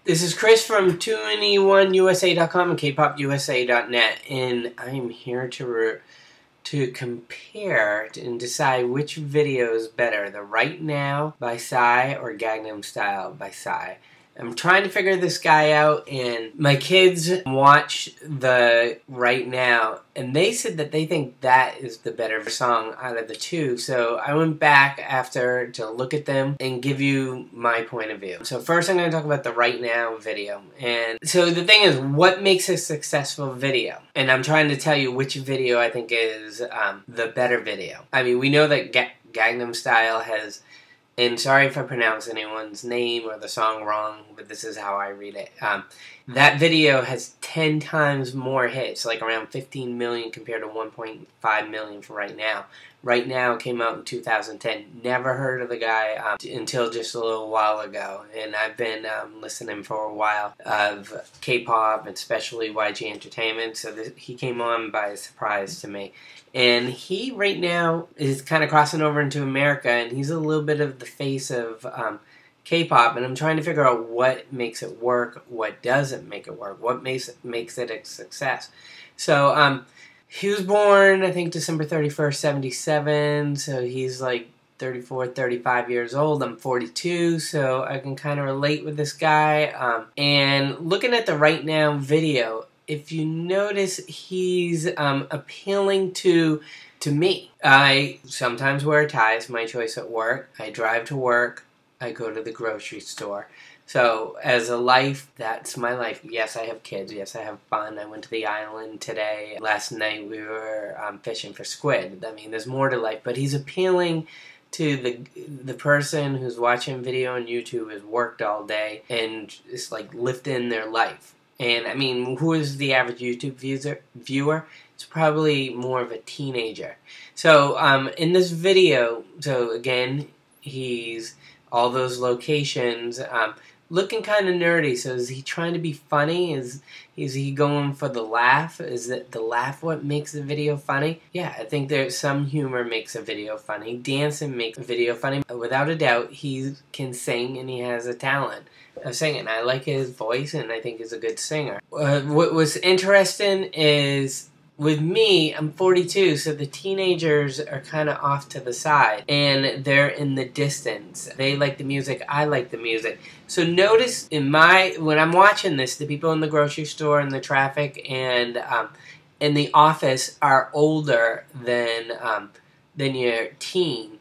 This is Chris from 21USA.com and kpopusa.net, and I'm here to compare and decide which video is better, the Right Now by Psy or Gangnam Style by Psy. I'm trying to figure this guy out, and my kids watch the Right Now, and they said that they think that is the better song out of the two. So I went back after to look at them and give you my point of view. So first I'm going to talk about the Right Now video. And so the thing is, what makes a successful video? And I'm trying to tell you which video I think is the better video. I mean, we know that Gangnam Style has... And sorry if I pronounce anyone's name or the song wrong, but this is how I read it. That video has 10 times more hits, like around 15 million compared to 1.5 million for Right Now. Right Now came out in 2010. Never heard of the guy until just a little while ago. And I've been listening for a while of K-pop, especially YG Entertainment. So he came on by surprise to me. And he, right now, is kind of crossing over into America, and he's a little bit of the face of K-pop, and I'm trying to figure out what makes it work, what doesn't make it work, what makes it a success. So, he was born, I think, December 31st, 77, so he's like 34, 35 years old. I'm 42, so I can kind of relate with this guy. And looking at the Right Now video, if you notice, he's appealing to me. I sometimes wear ties, my choice at work. I drive to work. I go to the grocery store. So as a life, that's my life. Yes, I have kids. Yes, I have fun. I went to the island today. Last night we were fishing for squid. I mean, there's more to life. But he's appealing to the person who's watching video on YouTube, has worked all day, and is like lifting their life. And, I mean, who is the average YouTube viewer? It's probably more of a teenager. So, in this video, so again, he's all those locations, looking kind of nerdy. So is he trying to be funny? Is he going for the laugh? Is it the laugh what makes the video funny? Yeah, I think there's some humor makes a video funny. Dancing makes a video funny. Without a doubt, he can sing and he has a talent of singing. I like his voice, and I think he's a good singer. What was interesting is, with me, I'm 42, so the teenagers are kind of off to the side, and they're in the distance. They like the music, I like the music. So notice when I'm watching this, the people in the grocery store and the traffic and in the office are older than your teen.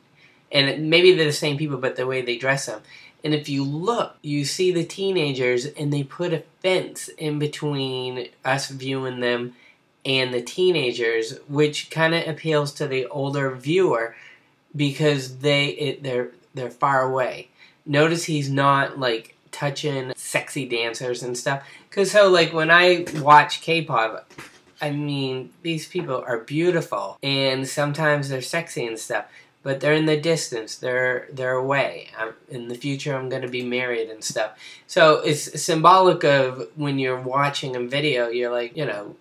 And maybe they're the same people, but the way they dress them. And if you look, you see the teenagers, and they put a fence in between us viewing them and the teenagers, which kind of appeals to the older viewer because they're far away. Notice he's not like touching sexy dancers and stuff. Cause so like when I watch K-pop, I mean, these people are beautiful, and sometimes they're sexy and stuff. But they're in the distance. They're away. In the future, I'm going to be married and stuff. So it's symbolic of when you're watching a video, you're like, you know,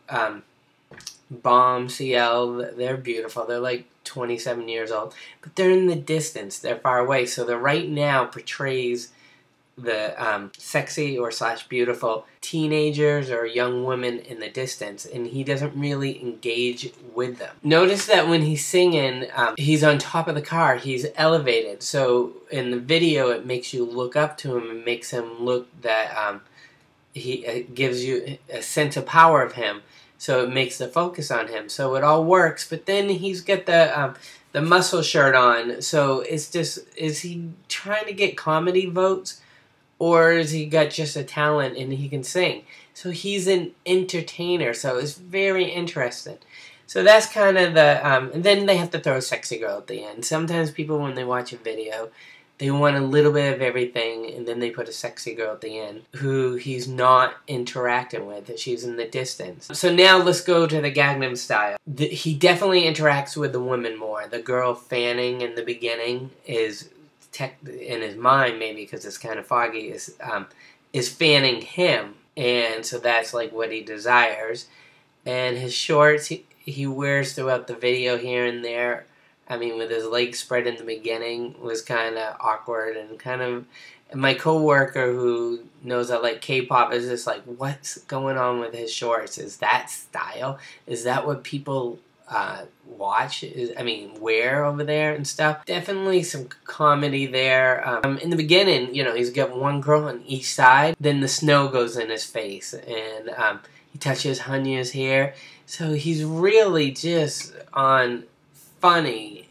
Bomb, CL, they're beautiful. They're like 27 years old. But they're in the distance. They're far away. So the Right Now portrays the sexy or / beautiful teenagers or young women in the distance, and he doesn't really engage with them. Notice that when he's singing, he's on top of the car, he's elevated, so in the video it makes you look up to him and makes him look that he gives you a sense of power of him, so it makes the focus on him, so it all works. But then he's got the muscle shirt on, so it's just, is he trying to get comedy votes? Or has he got just a talent and he can sing? So he's an entertainer, so it's very interesting. So that's kind of the, and then they have to throw a sexy girl at the end. Sometimes people, when they watch a video, they want a little bit of everything, and then they put a sexy girl at the end, who he's not interacting with, she's in the distance. So now let's go to the Gangnam Style. He definitely interacts with the women more. The girl fanning in the beginning is... in his mind, maybe because it's kind of foggy, is fanning him, and so that's like what he desires. And his shorts he wears throughout the video here and there. I mean, with his legs spread in the beginning was kind of awkward and kind of my coworker who knows I like K-pop is just like, what's going on with his shorts? Is that style? Is that what people watch? Wear over there and stuff? Definitely some comedy there. In the beginning, he's got one girl on each side. Then the snow goes in his face, and he touches Hanya's hair. So he's really just on funny.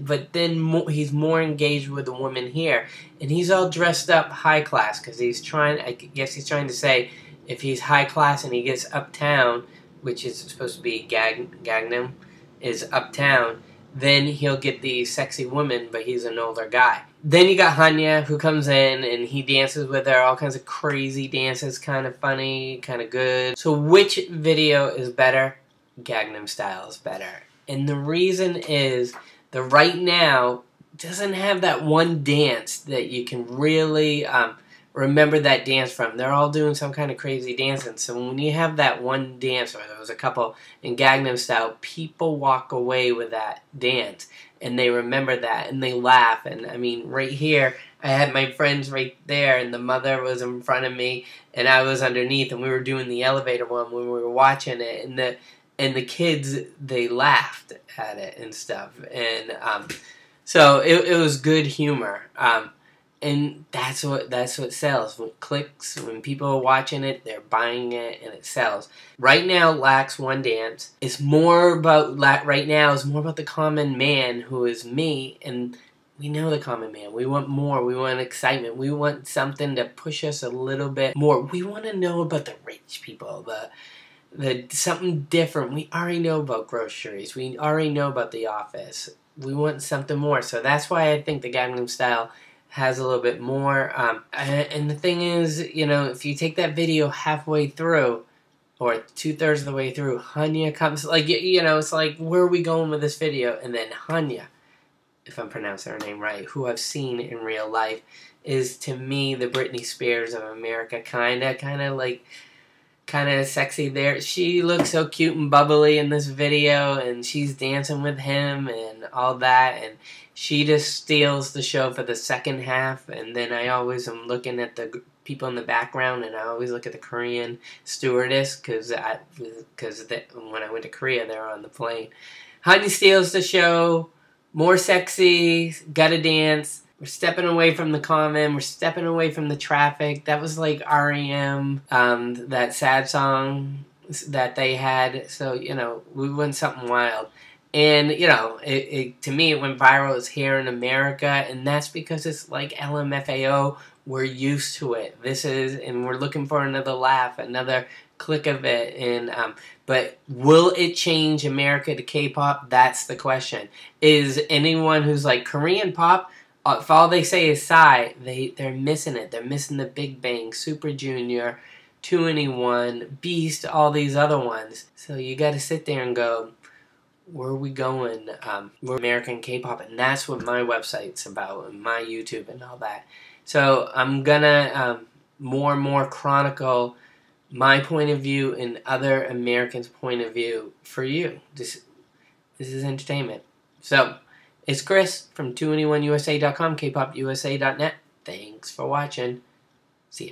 But then he's more engaged with the woman here, and he's all dressed up high class because I guess he's trying to say if he's high class and he gets uptown, which is supposed to be Gangnam, is uptown, then he'll get the sexy woman, but he's an older guy. Then you got Hanya who comes in and he dances with her, all kinds of crazy dances, kind of funny, kind of good. So which video is better? Gangnam Style is better. And the reason is the right now doesn't have that one dance that you can really remember that dance from. They're all doing some kind of crazy dancing. So when you have that one dance, or there was a couple in Gangnam Style, people walk away with that dance. And they remember that, and they laugh. And, right here, I had my friends right there, and the mother was in front of me, and I was underneath, and we were doing the elevator one when we were watching it. And the kids, they laughed at it and stuff. And so it was good humor. And that's what sells. When it clicks, when people are watching it, they're buying it, and it sells. Right now lacks one dance. It's more about right now is more about the common man who is me, and we know the common man. We want more. We want excitement. We want something to push us a little bit more. We want to know about the rich people, the something different. We already know about groceries. We already know about The Office. We want something more. So that's why I think the Gangnam Style has a little bit more. And the thing is, if you take that video halfway through, or 2/3 of the way through, Hanya comes, it's like, where are we going with this video? And then Hanya, if I'm pronouncing her name right, who I've seen in real life, is to me the Britney Spears of America, kind of sexy there. She looks so cute and bubbly in this video, and she's dancing with him and all that, and she just steals the show for the second half. And then I always am looking at the people in the background, and I always look at the Korean stewardess, because when I went to Korea, they were on the plane. Honey steals the show, more sexy, gotta dance. We're stepping away from the common. We're stepping away from the traffic. That was like R.E.M., that sad song that they had. So, we went something wild. And, to me, it went viral. It's here in America. And that's because it's like LMFAO. We're used to it. And we're looking for another laugh, another click of it. And, but will it change America to K-pop? That's the question. Is anyone who's like Korean pop, if all they say is Psy, they're missing it. They're missing the Big Bang, Super Junior, 2NE1, Beast, all these other ones. So you got to sit there and go, where are we going? We're American K-pop, and that's what my website's about, and my YouTube and all that. So I'm gonna more and more chronicle my point of view and other Americans' point of view for you. This is entertainment. So it's Chris from 2NE1USA.com, kpopusa.net. Thanks for watching. See ya.